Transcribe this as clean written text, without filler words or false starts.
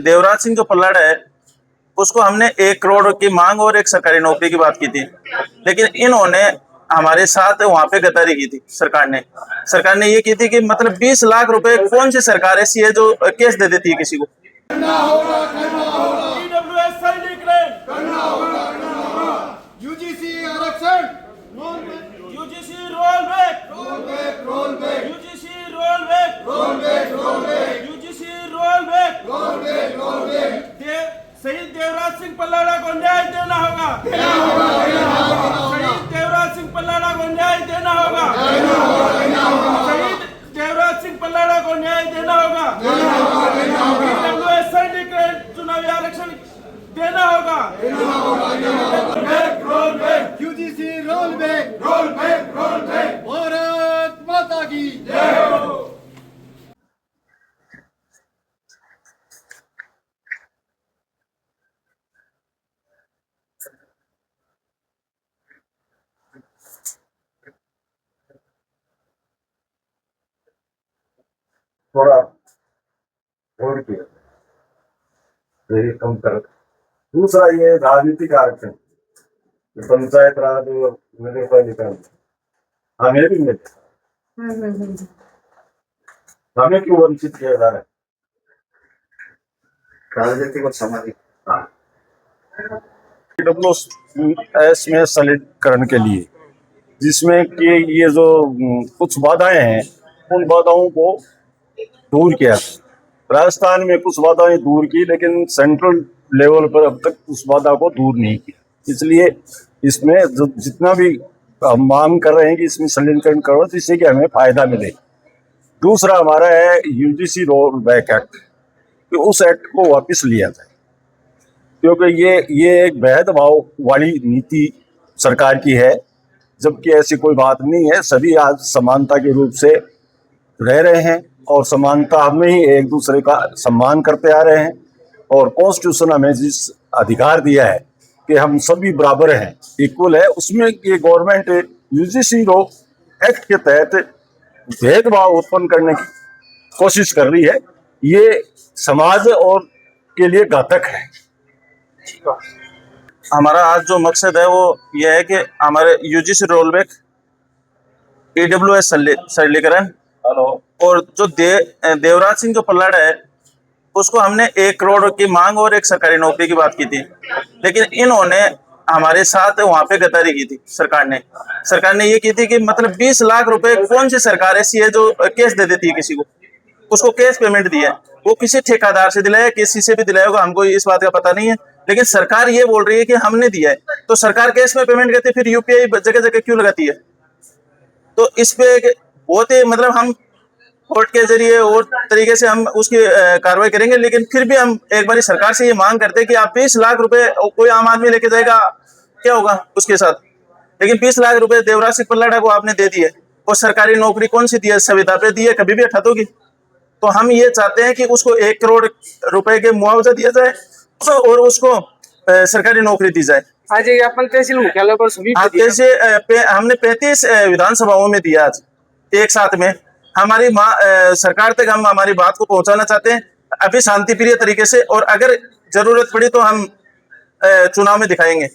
देवराज सिंह जो पल्लड़ है उसको हमने 1 करोड़ की मांग और एक सरकारी नौकरी की बात की थी, लेकिन इन्होंने हमारे साथ वहां पे गद्दारी की थी। सरकार ने ये की थी कि मतलब 20 लाख रुपए, कौन सी सरकार ऐसी है जो केस दे देती है किसी को। यूजीसी आरक्षण, UGC roll back, UGC roll back, UGC roll back. शहीद देवराज सिंह पल्लड़ा को न्याय देना होगा। शहीद देवराज सिंह पल्लड़ा को न्याय देना होगा। शहीद देवराज सिंह पल्लड़ा को न्याय देना होगा। चुनावी आरक्षण देना होगा। यूजीसी रोल बैक, भारत माता की थोड़ा और किया यही कम कर। दूसरा ये राजनीतिक आरक्षण, पंचायत राज और नगर पालिका हमें भी मिले, हमें क्यों वंचित किया जा रहा है? राजनीतिक और सामाजिक EWS में सरलीकरण के लिए, जिसमें कि ये जो कुछ बाधाएं हैं उन बाधाओं को दूर किया। राजस्थान में कुछ बाधाएं दूर की, लेकिन सेंट्रल लेवल पर अब तक उस बाधा को दूर नहीं किया। इसलिए इसमें जितना भी हम मांग कर रहे हैं कि इसमें सरलीकरण करो जिससे कि हमें फायदा मिले। दूसरा हमारा है यूजीसी रोल बैक एक्ट, कि उस एक्ट को वापस लिया जाए, क्योंकि ये एक भेदभाव वाली नीति सरकार की है, जबकि ऐसी कोई बात नहीं है। सभी आज समानता के रूप से रह रहे हैं और समानता में ही एक दूसरे का सम्मान करते आ रहे हैं। और कॉन्स्टिट्यूशन हमें जिस अधिकार दिया है कि हम सभी बराबर हैं, इक्वल है, उसमें ये गवर्नमेंट यूजीसी रोल एक्ट के तहत भेदभाव उत्पन्न करने की कोशिश कर रही है। ये समाज और के लिए घातक है। हमारा आज जो मकसद है वो ये है कि हमारे यूजीसी रोल बैक, EWS सरलीकरण और जो देवराज सिंह जो पल्लड़ है उसको हमने 1 करोड़ की मांग और एक सरकारी नौकरी की बात की थी, लेकिन इन्होंने हमारे साथ वहां पे गद्दारी की थी। सरकार ने ये की थी कि मतलब 20 लाख रुपए, कौन सी सरकार ऐसी है जो केस दे देती है किसी को, उसको केस पेमेंट दी है। वो किसी ठेकेदार से दिलाया, किसी से भी दिलाया होगा, हमको इस बात का पता नहीं है, लेकिन सरकार ये बोल रही है कि हमने दिया है। तो सरकार केस में पेमेंट करती है, फिर यूपीआई जगह जगह क्यों लगाती है? तो इस पे बहुत ही मतलब हम कोर्ट के जरिए और तरीके से हम उसकी कार्रवाई करेंगे, लेकिन फिर भी हम एक बार सरकार से ये मांग करते हैं कि आप 20 लाख रुपए कोई आम आदमी लेके जाएगा, क्या होगा उसके साथ? लेकिन 20 लाख रुपए देवराज सिंह पल्लड़ा को आपने दे दिए, और सरकारी नौकरी कौन सी दी है? संविदा पे दी है, कभी भी हटा दोगी। तो हम ये चाहते हैं कि उसको 1 करोड़ रुपए के मुआवजा दिया जाए और उसको सरकारी नौकरी दी जाए। आज अपन तहसील मुख्यालय पर सभी हमने 35 विधानसभाओं में दिया आज एक साथ में। हमारी सरकार तक हम हमारी बात को पहुंचाना चाहते हैं अभी शांतिप्रिय तरीके से, और अगर जरूरत पड़ी तो हम चुनाव में दिखाएंगे।